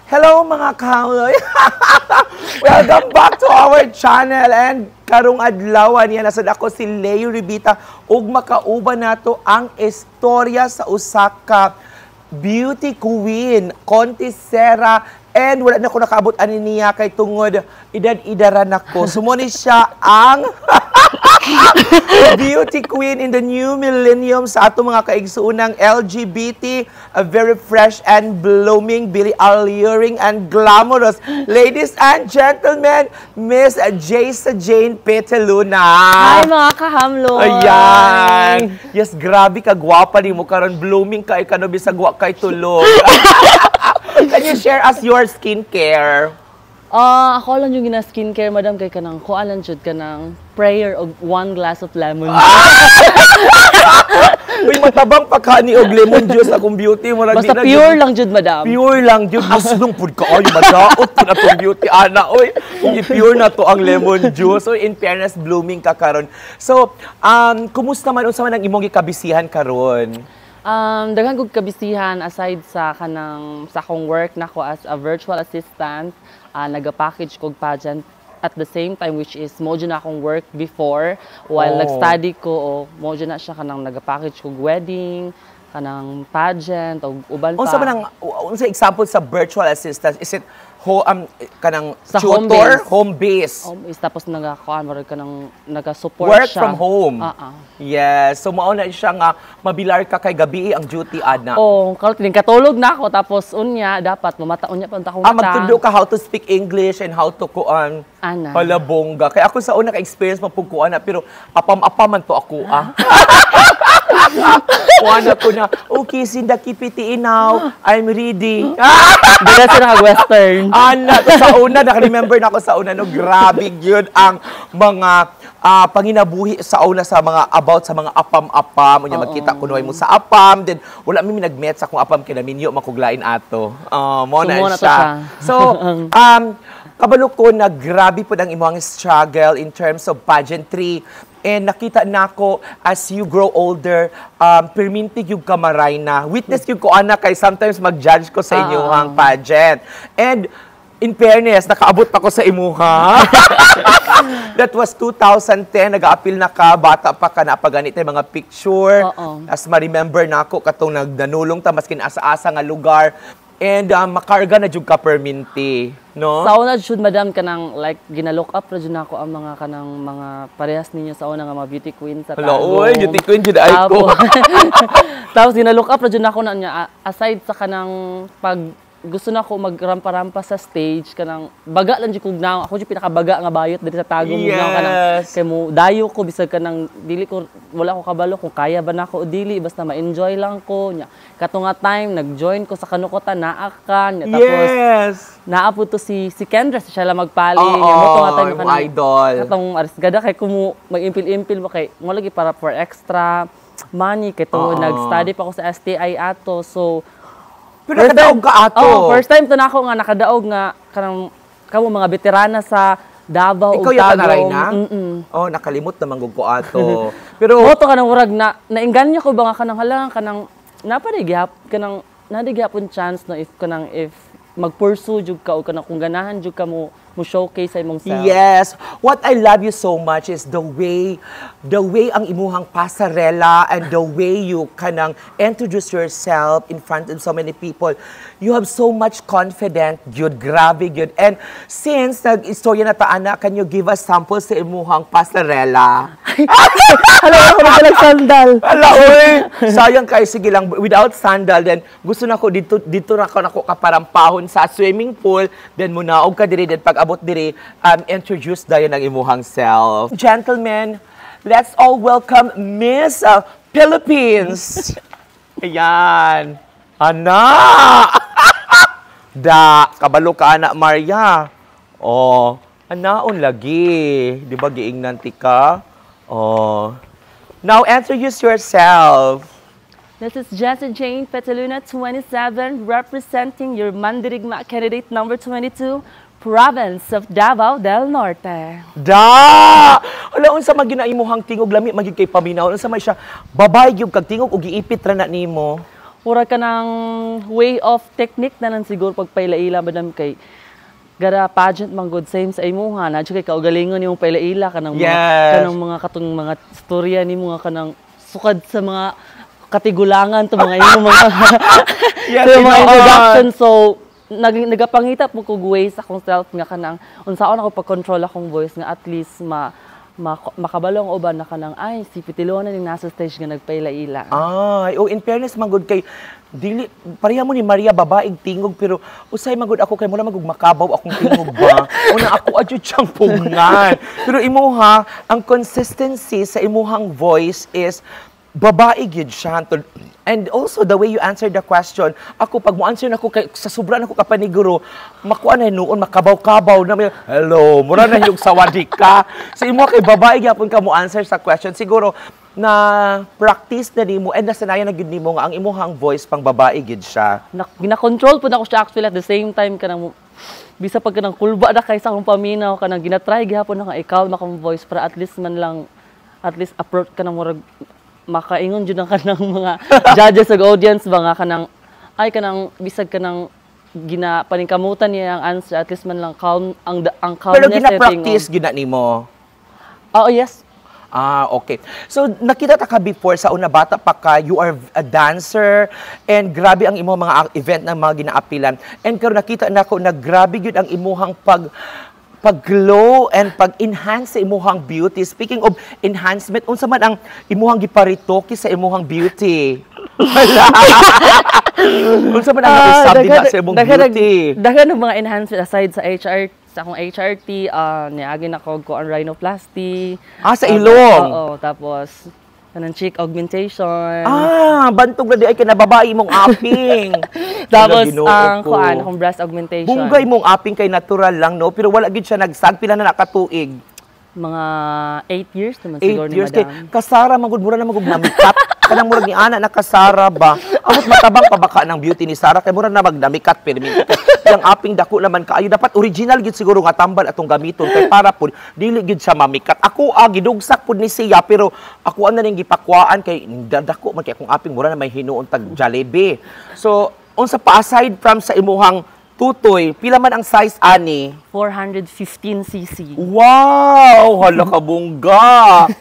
Hello mga kahoy! Welcome back to our channel and karong adlaw niya nasad ako si Leo Ribita ug makauban nato ang istorya sa usa ka beauty queen, contesera, and wala na ko nakaabot ani niya kay tungod edad-idaran ako. Sumuni siya ang beauty queen in the new millennium sa ato mga kaigsuunang LGBT, a very fresh and blooming, very alluring and glamorous. Ladies and gentlemen, Miss Jaisa Jane Petaluna. Hi mga kahamlo. Ayan. Yes, grabe ka gwapa ni mo karon, blooming ka ikano bisag wa kay tulog. Can you share us your skincare? Ako lang yung gina-skincare, madam, kay kanang kualan jud kanang prayer of 1 glass of lemon. Uy, matabang pagkani og lemon juice akong beauty mo. Basta pure lang jud, madam. Pure lang jud. Aslong pud ka ay madaot pud atong beauty ana. Uy, i-pure na to ang lemon juice. So in fairness, blooming ka karon. So, kumusta man unsa man ang imong gikabisihan karon? Daghan kog kabisihan aside sa kanang sa akong work nako as a virtual assistant, naga-package kog pageant at the same time, which is mo na akong work before while nag-study ko, o mo na siya kanang naga-package kog wedding, kanang pageant o uban pa. Unsa man ang unsa example sa virtual assistant? Is it kanang sa tutor, home base? Tapos nagakuan mo kanang naga-support work siya. From home. Yes. So mao na siya nga mabilar ka kay gabi ang duty ana. Kalau tining katulog na ako tapos unya dapat mamataon niya pa unta akong magtudo ka how to speak English and how to kuan. Ana. Palabongga. Kaya ako sa una ka-experience mapugkuan na pero apam-apaman to ako Kuana ko na, okay, Sinda Kipiti now, I'm ready. Dila siya naka-western. Ana, sa una, naka-remember na ako sa una, no, grabe yun ang mga panginabuhi sa una sa mga about sa mga apam-apam. Unya magkita ko mo sa apam, then wala mi nagmet sa akong apam kinaminyo makuglain ato. Mo na siya. So, kabalo ko na grabe po ang imong struggle in terms of pageantry. And nakita nako as you grow older, permintig yung kamaray na. Witness yung ko anak kay sometimes mag-judge ko sa inyong pageant. And in fairness, nakaabot pa ko sa imuha. That was 2010, nag-a-appeal na ka, bata pa ka na paganit mga picture. As ma-remember na ako, katong nagdanulong ta, maskin asa-asa nga lugar. And makarga na jud ka perminti, no? Sa una jud, madam, kanang like ginalook up ra jud nako ang mga kanang mga parehas ninyo sa una nga mga beauty queen sa Hello, oy, beauty queen jud ay ko. Tapos ginalook up ra jud nako na niya aside sa kanang pag gusto na ko magrampa-rampa sa stage kanang baga lang jud kog naw ako jud pinakabaga nga bayot diri sa tagong naw kanang kay mo dayo ko bisag kanang dili ko wala ko kabalo kung kaya ba nako o dili basta ma-enjoy lang ko nya kato nga time nag-join ko sa kanukotan naa ka nya tapos naa po to si Kendra siya lang magpali nya mo to nga time kanang idol katong arisgada kay kumo mag-impil-impil ba kay mo lagi para for extra money kay to nag-study pa ako sa STI ato so pero nakadaog ka ato. First time to na ako nga nakadaog nga kanang kamo mga veterana sa Davao ug Tagum. Ikaw yung tanaray na? Nakalimot naman ko ato. Pero moto kanang urag na nainganyo ko ba nga kanang halang kanang napadigap kanang nadigapon chance no if mag-pursue jud ka o kanang kung ganahan jud ka mo showcase sa imong self. Yes. What I love you so much is the way ang imuhang pasarela and the way you kanang introduce yourself in front of so many people. You have so much confidence, good, grabe, good. And since nag-istorya na taana, can you give us samples sa imuhang pasarela? Hala, ako na sandal. Hala, uy! Sayang kayo, sige lang, without sandal, then gusto na ko, dito na ko kaparampahon sa swimming pool, then munaog ka diri, then pag abot diri, introduce dayon ang imuhang self. Gentlemen, let's all welcome Miss Philippines. Ayan. Ana! Kabalo ka anak Maria. Anaon lagi. Di ba giingnan ti ka? Now introduce yourself. This is Jaisa Jane Petaluna, 27, representing your Mandirigma candidate number 22, province of Davao del Norte. Ala unsa man ginaimuhang tingog lami magig kay paminaw unsa may siya babay gyud kag tingog ug giipit ra na nimo. Pura ka ng way of technique na lang siguro pagpailaila madam kay gara pageant man good same sa imuha na kay kaugalingon yung pailaila kanang mga katong mga storya nimo nga kanang sukad sa mga katigulangan to mga imong mga mga introduction so nagapangita po kog ways akong self nga kanang unsaon ako pag-control akong voice nga at least makabalong uban na kanang ay si Pitilona ning nasa stage nga nagpailaila. Ay, in fairness magud kay dili pareha mo ni Maria babaeng tingog pero usay magud ako kay mo na magug makabaw akong tingog ba. Una ako adyo siyang pungan. Pero imuha ang consistency sa imuhang voice is babae gyud siya. And also, the way you answered the question, ako, pag mo-answer na ako, sa sobrang ako kapaniguro, makuha na noon, makabaw-kabaw na may, hello, mura na yung sawadi ka. So, imo kay babae, yapon ka mo-answer sa question. Siguro, na practice na nimo and nasanayan na gyud nimo nga ang imuhang voice pang babae gyud siya. Gina-control po na ako siya actually at the same time kanang bisa pag kanang kulba na kaysa akong paminaw kanang ginatry gihapon na nga i-calm akong voice para at least approach ka ng murag makaingon jud ang kanang mga judges ug audience ba nga kanang ay kanang bisag kanang paningkamutan niya ang answer at least man lang calm ang calmness. Pero gina-practice gina nimo. Oh yes. Okay. So nakita ta ka before sa una bata pa ka, you are a dancer and grabe ang imo mga event na mga ginaapilan. And karon nakita nako na grabe gyud ang imuhang pag-glow and pag-enhance sa imuhang beauty. Speaking of enhancement, unsa man ang imuhang giparitoki sa imuhang beauty? Unsa man ang nasabi na sa imong beauty? Daghan ng mga enhancement aside sa akong HRT, niagin ako ko ang rhinoplasty. Sa ilong? Oo, tapos kanang cheek augmentation. Bantog na di ay kinababae mong aping. Tapos akong breast augmentation. Bunggay mong aping kay natural lang, no? Pero wala gid siya nagsag, pila na nakatuig? Mga 8 years naman siguro ni madam. 8 years. Kasara, mura na magug namikat. Kanang murag ni ana na kasara ba? Amot matabang pa baka ng beauty ni Sarah kay mura na magnamikat permit. Yang aping dako naman kaayo dapat original gid siguro nga tambal atong gamiton kay para pud dili gid siya mamikat. Ako gidugsak pud ni siya pero ako ana ning gipakwaan kay dako man kay akong aping mura na may hinuon tag Jollibee. So unsa pa aside from sa imuhang tutoy, pila man ang size ani? 415cc. Wow, hala ka bungga.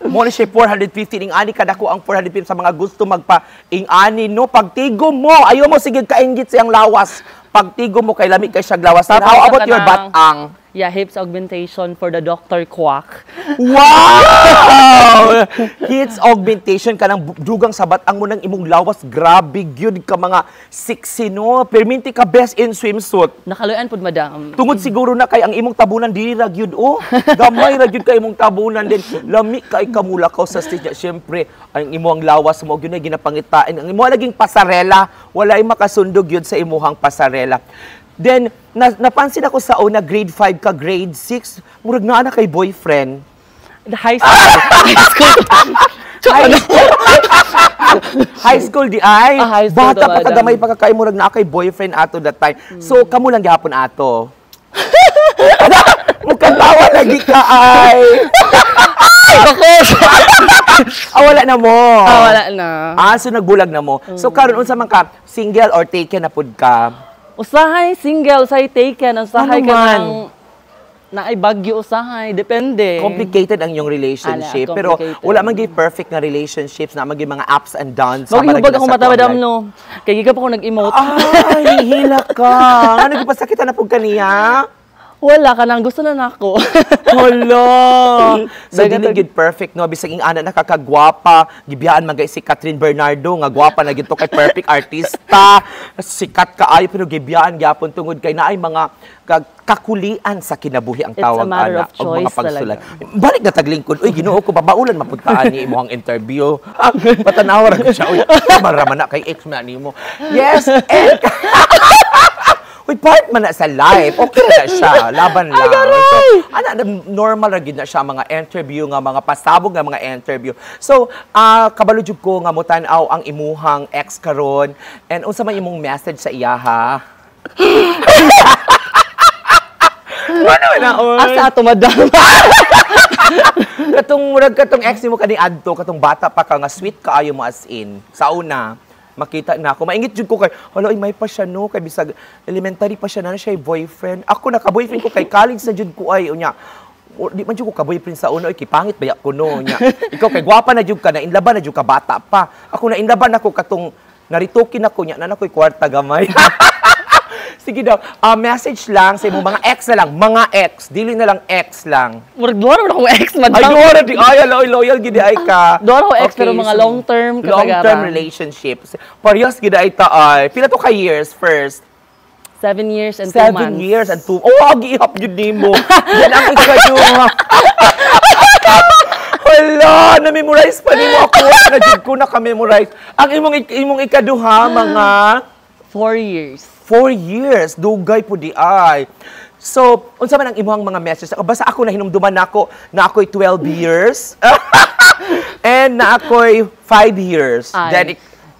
Mo ni siya 450 ning ani kadako ang 450 sa mga gusto magpa-ing-ani no pagtigo mo ayo mo sige kainggit siyang lawas pagtigo mo kay lami kay siya lawas. How about your batang? Yeah, hips augmentation for the Dr. Quack. Wow! Hips augmentation ka ng dugang sabat ang mo ng imong lawas. Grabe, gyud ka mga sexy, no? Perminti ka best in swimsuit. Nakaluyan po, madam. Tungod siguro na kay ang imong tabunan, dili ra gyud, oh. Gamay ra gyud kay imong tabunan din. Lami kay kamulakaw sa stage. Siyempre, ang imong lawas mo, yun ay ginapangitain. Ang imong naging pasarela, wala ay makasundog yun sa imuhang pasarela. Then, napansin ako sa una, grade 5 ka, grade 6, murag na kay boyfriend. High school. High school di ay. High school bata pa kagamay pa kay murag na kay boyfriend ato that time. So, kamo lang gihapon ato. Mukhang tawa lagi ka ay. Wala na mo. Wala na. So nagbulag na mo. So, karon unsa man ka, single or taken na pud ka? Usahay single, usahay taken, usahay ka ng naay bagyo usahay, depende. Complicated ang yung relationship, pero wala man gyud perfect na relationships, na man gyud mga ups and downs. Maghihubag ako mata, madam, no. Kaya giga pa ako nag-emote. Ay, hila ka. Ano gipasakitan na pud kaniya? Wala ka nang gusto na nako. Hala. So dili gyud perfect no bisag ing ana nakakagwapa, gibiyaan magay si Catherine Bernardo nga gwapa na gyud to kay perfect artista. Sikat kaayo pero gibiyaan gyapon tungod kay naay mga kakulian sa kinabuhi ang tawag ana og mga pagsulat. Balik na taglingkod. Uy Ginoo ko babaulan mapuntaan ni imong interview. Patanaw ra siya. Uy, maraman na kay ex man nimo. Yes. Uy, part man na sa life. Okay na siya. Laban lang. So, normal na gid na siya mga interview nga, mga pasabog nga mga interview. So, kabalo jud ko nga mutanaw ang imuhang ex karon and unsa man imong message sa iya ha? Ano na asa ato madam? Katong ex mo kani adto, katong bata pa ka nga sweet kaayo mo as in. Sa una. makita na ako. Maingit jud ko kay, hala, ay may pa siya no, kay bisag elementary pa siya na siya boyfriend. Ako naka-boyfriend ko kay college na jud ko ay unya. Di man jud ko ka-boyfriend sa uno, kay pangit baya ko no nya. Ikaw kay gwapa na jud ka, na inlaban na jud ka bata pa. Ako na inlaban ako katong naritukin ako nya, na nakoy kwarta gamay. Sige daw, message lang sa imong mga ex na lang, mga ex, dili na lang ex lang. Murag duha na akong ex, madam. Ay, duha na di ay, loyal gid ay ka. Duha na akong ex, pero mga long-term kasagaran. Long-term relationships. Parehas gid ay ta ay. Pila to ka years first? 7 years and 2 months. 7 years and 2. Oh, gihap jud nimo. Yan ang ikaduha. Hala, na-memorize pa nimo ako. Na jud ko naka-memorize. Ang imong ikaduha mga 4 years. 4 years, dugay po di ay. So, unsa man ang imong mga messages? Basta ako na hinumduman nako na ako'y 12 years. And na ako'y 5 years. Ay. Then,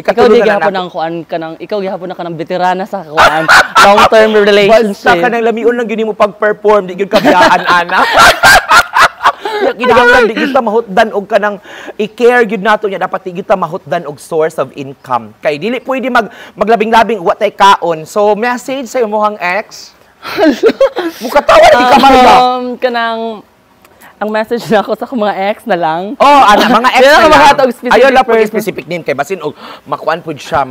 Ikaw di gihapon ng kuan kanang ikaw gihapon na kanang veterana sa kuan long-term relationship. Basta ka nang lamion lang gini mo pag-perform, di gyud ka biyaan ana. Kinahanglan di gyud ta mahutdan og kanang i-care gyud nato nya, dapat di gyud ta mahutdan og source of income. Kay dili pwede maglabing-labing wa tay kaon. So message sa imong ex. Mukatawa di ka marga. Kanang ang message na ako sa akong mga ex na lang. Oh, ana mga ex na lang. Specific Ayaw lang po person. specific name kay basin og makuan pud siya,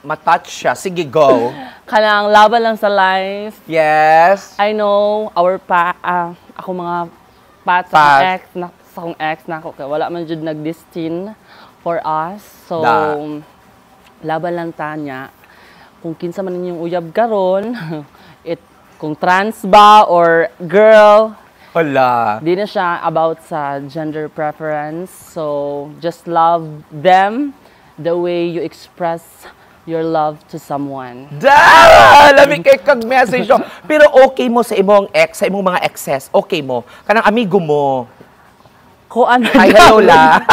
ma-touch siya. Sige, go. Kanang laban lang sa life. Yes. I know ako mga pat sa akong ex na sa akong ex na ako kay wala man jud nag-destin for us. So laban lang tanya kung kinsa man ninyong uyab karon kung trans ba or girl. Hala. Di na siya about sa gender preference. So, just love them the way you express your love to someone. Lami kay kag message yo. Pero okay mo sa imong ex, sa imong mga exes, okay mo. Kanang amigo mo. Kuan Ay, hello la.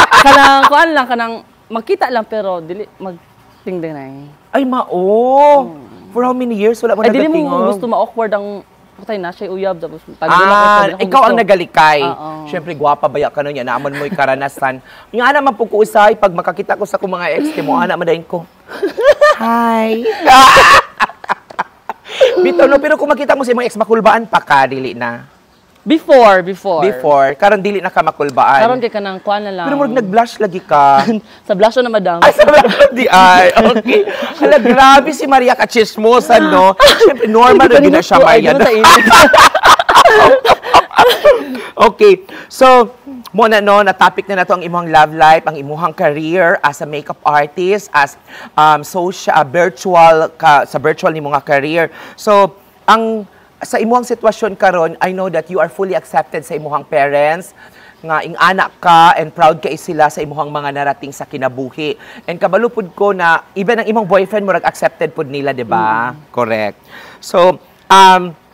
kuan lang kanang makita lang pero dili magtingdinay. Ay, mao. For how many years wala mo Ay, dili nagatingog? mo gusto ma-awkward ang patay na siya uyab tapos tagdula ko ikaw ang nagalikay. Siyempre, Siyempre gwapa baya ka nun yan. Naaman mo'y karanasan. Yung ana man po ko usay, pag makakita ko sa kong mga ex, mo ana madayin ko. Hi. Bito no, pero kung makita mo sa imong ex, makulbaan pa ka, dili na. Before. Karon dili na ka makulbaan. Karon kay kanang kuan na lang. Pero murag nag-blush lagi ka. Sa blush na madam. Ay, sa di ay. Okay. Hala, grabe si Maria Kachismosa, no? Siyempre, normal na din na siya, Maria. Okay. So, muna no, na-topic na nato ang imong love life, ang imong career as a makeup artist, as social, sa virtual ni mga career. So, sa imong sitwasyon karon, I know that you are fully accepted sa imong parents, nga ing anak ka and proud kay sila sa imong mga narating sa kinabuhi. And kabalo pud ko na even ang imong boyfriend mo accepted pud nila, di ba? Correct. So,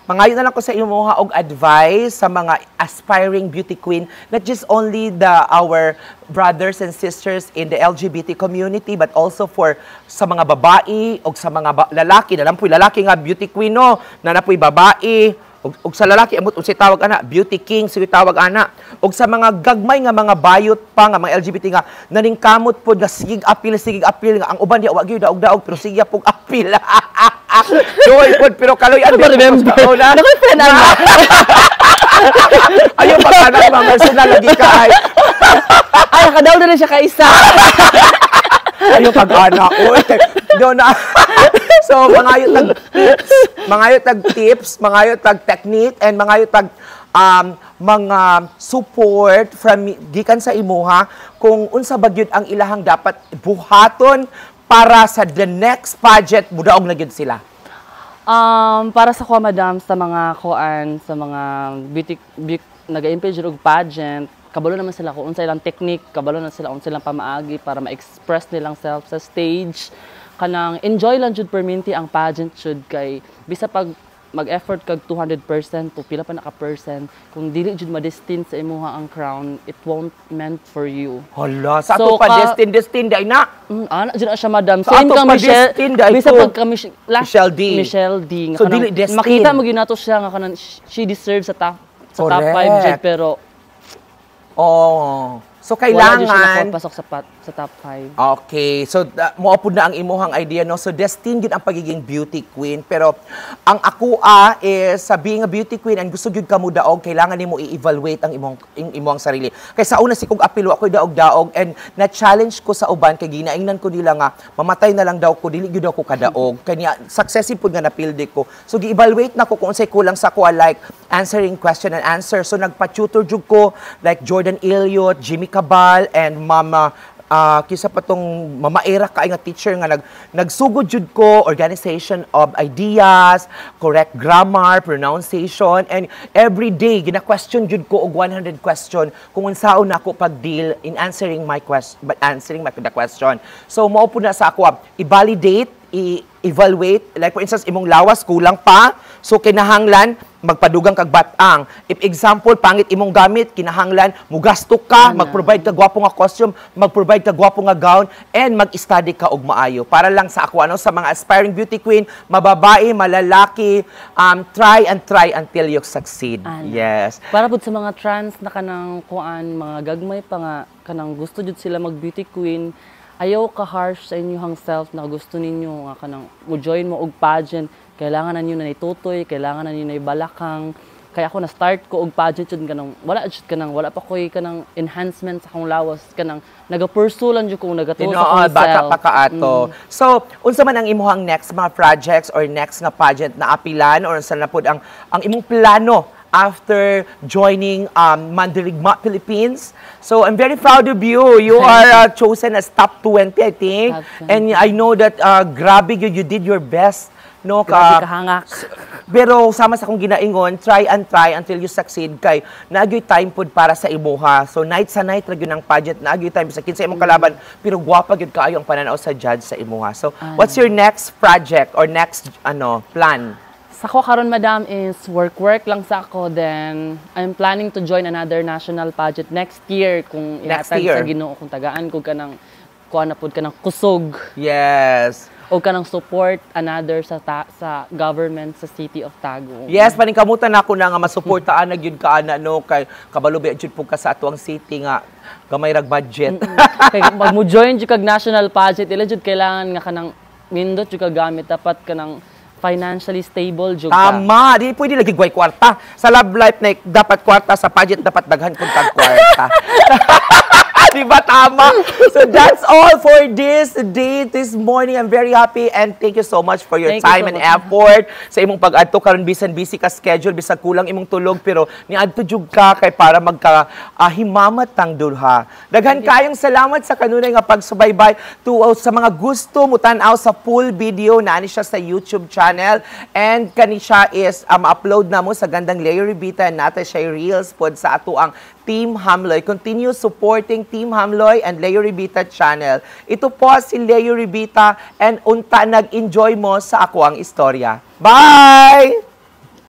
mangayon na lang ko sa imong og advice sa mga aspiring beauty queen, not just only our brothers and sisters in the LGBT community, but also sa mga babae o sa mga lalaki. Nalampoy lalaki nga beauty queen, no? Nanapoy babae. Og sa lalaki, amot unsay tawag ana, beauty king, sige tawag ana. Og sa mga gagmay nga mga bayot pa nga mga LGBT nga naningkamot pod nga sigig apil nga ang uban di wa gyud daog pero sige pog apil. Joy pod pero kaloy ang remember. Ayaw pa ka na personal lagi ka ay. Ay, nakadaw na siya kaisa. Ayaw pag-anak. Doon na. So, mangayot tag tips, mangayot tag technique, and mangayot tag mga support from gikan sa imuha kung unsa bagyod ang ilahang dapat buhaton para sa the next budget mudaog na gyud sila. Para sa ko madam sa mga sa mga beauty naga-impage og pageant, kabalo naman sila kung unsa ilang technique, kabalo na sila unsa ilang pamaagi para ma-express nilang self sa stage. Kanang enjoy lang jud perminti ang pageant jud kay bisa pag mag-effort kag 200% o pila pa naka percent kung dili jud ma-destin sa imuha ang crown, it won't meant for you. Hala, sa ato pa destin day na. Ana jud siya madam. Sa ato pa destin day bisa pag kami Michelle D. So dili destin. Makita mo gyud nato siya nga kanang she deserves sa top 5 jud pero so kailangan wala siya nakapasok sa top 5. Okay, so moapod na ang imuhang idea, no? So destined gid ang pagiging beauty queen, pero ang ako is being a beauty queen and gusto gyud ka mo daog, kailangan nimo i-evaluate ang imong sarili. Kay sa una si kog apilo ako daog-daog and na-challenge ko sa uban kay ginaingnan ko nila nga mamatay na lang daw ko, dili gyud ako kadaog. Kanya successful pud nga napildi ko. So gi-evaluate na ko kung unsay kulang sa ko, like answering question and answer. So nagpa-tutor jud ko like Jordan Elliott, Jimmy Cabal, and Mama kisa pa tong mamaera ka nga teacher nga nagsugod jud ko organization of ideas, correct grammar, pronunciation, and every day gina-question jud ko og 100 question kung unsaon ako pag-deal in answering my the question. So mao pud na sa ako i-validate, i-evaluate, like for instance imong lawas kulang pa, so kinahanglan magpadugang kag batang. If example, pangit imong gamit, kinahanglan mugasto ka, mag-provide ka gwapo nga costume, mag-provide ka gwapo nga gown, and mag-study ka og maayo. Para lang sa ako, sa mga aspiring beauty queen, mababae, malalaki, try until you succeed. Yes. Para pud sa mga trans na kanang kuan, mga gagmay pa nga, kanang gusto jud sila mag-beauty queen, ayaw ka harsh sa inyong self na gusto ninyo nga kanang mo-join mo og pageant, kailangan na niyo na itutoy, kailangan na niyo na ibalakang. Kaya ako na-start ko og pageant jud kanang wala pa koy kanang enhancement sa akong lawas, kanang naga-pursue lang jud ko nagatuo sa akong bata pa kaato. So, unsa man ang imuhang next mga projects or next nga pageant na apilan or unsa na pud ang imong plano after joining Mandirigma Philippines? So I'm very proud of you. You are chosen as top 20, I think. And I know that grabe you did your best. No, kahangak. Pero sama sa akong ginaingon, try until you succeed kay naagyoy time pud para sa imuha. So night sa night ra gyud ang pageant, naagyoy time sa kinsa imong kalaban, pero gwapa gyud kaayo ang pananaw sa judge sa imuha. So what's your next project or next plan? Sa ko karon madam is work lang sa ako, then I'm planning to join another national pageant next year kung ihatag sa Ginoo kung tagaan ko kanang kuan na pud kanang kusog. Yes. O kanang support another sa government sa City of Tagum. Yes, paningkamutan ako na nga masuportaan na gyud ka ana no kay kabalubi jud pug ka sa atuang city nga gamay rag budget. Kay pag mo join jud kag national pageant, ila jud kailangan nga kanang nindot jud ka gamit, dapat kanang financially stable jud ka. Tama, di pwede lagi guway kwarta. Sa love life na dapat kwarta, sa pageant dapat daghan pud kag kwarta. Diba tama? So that's all for this day, this morning. I'm very happy and thank you so much for your time and effort sa imong pag-adto karon bisan busy ka schedule, bisag kulang imong tulog, pero niadto jud ka kay para magka himamat tang dulha. Daghan kayong salamat sa kanunay nga pagsubaybay sa mga gusto mo tan-aw sa full video na ani siya sa YouTube channel, and kani siya is upload na mo sa gandang Leo Ribita and nata siya reels pod sa ato ang Team Hamloy. Continue supporting Team Hamloy and Leo Ribita channel. Ito po si Leo Ribita and unta nag-enjoy mo sa ako ang istorya. Bye!